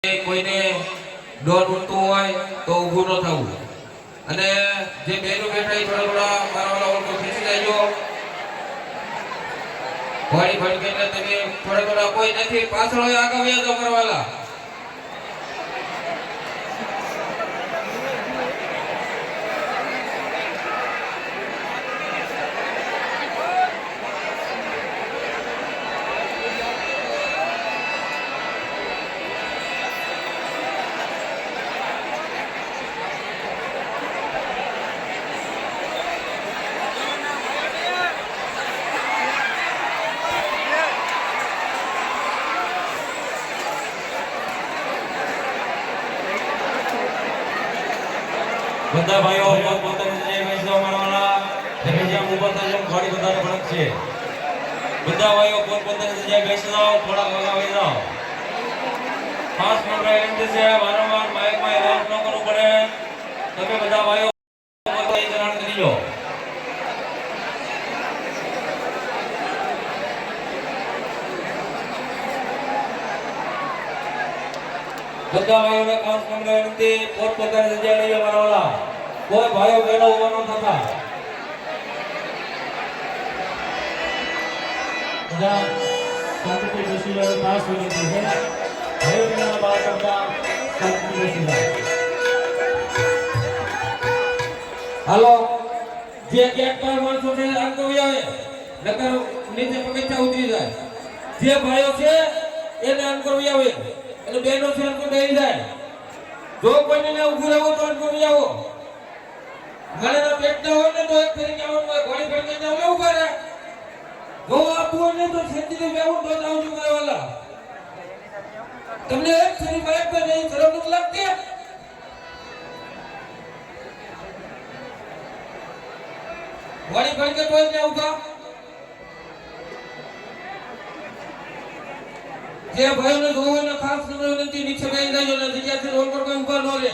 કોઈને ડોર ઉઠતું હોય તો ઊભું ન થવું અને જે બહેનો બેઠા એ થોડા થોડા મારા ઓળખો ખીસી લેજો વાળી ફળકે એટલે તમે થોડા થોડા કોઈ નથી પાછળ હોય આગળ વ્યા તો કરવાલા બધા ભાઈઓ પોતાની જગ્યાએ બેસવા માંડવાના તમે જ્યાં ઊભા થશો ગાડી વધારે ફરક છે બધા ભાઈઓ પોતાની જગ્યાએ બેસી જાઓ થોડા વગાવી જાઓ ખાસ નંબર વિનંતી છે વારંવાર માઇકમાં એલાઉન્સ ન કરવું પડે તમે બધા ભાઈઓ પોતાની ચલાણ કરી લો બધા ભાઈઓને ખાસ નમ્ર વિનંતી પોતપોતાની જગ્યાએ લઈ જવાના કોઈ ભાઈઓ બહેનો ઉભા ન થતા બધા શાંતિથી બેસી જાઓ ખાસ વિનંતી છે ભાઈઓ બહેનો બહાર કરતા શાંતિથી બેસી જાઓ હાલો જે ગેટ પર માણસો છે આગળ આવે નકર નીચે પગથિયા ઉતરી જાય જે ભાઈઓ છે એને અંકર આવે એટલે બેનો છે અંકર બેહી જાય જો કોઈને ને ઊભું રહેવું તો અંકર આવો ઘરેના પેટના હોય ને તો એક ફેરી આવવાનું હોય ઘોડી ફેરી જાવ લે ઉભા રહે જો આપવું ને તો છેતીને બેવું તો આવજો મારવાલા તમને એક ફેરી બાઇક પર નહીં શરમ નથી લાગતી ઘોડી ફેરી કે તોય ને ઉભા જે ભાઈઓને જોવાને ખાસ નમ્ર વિનંતી નીચે બેસી જાજો ને જગ્યાથી રોડ પર કોઈ ઊભા ન રહે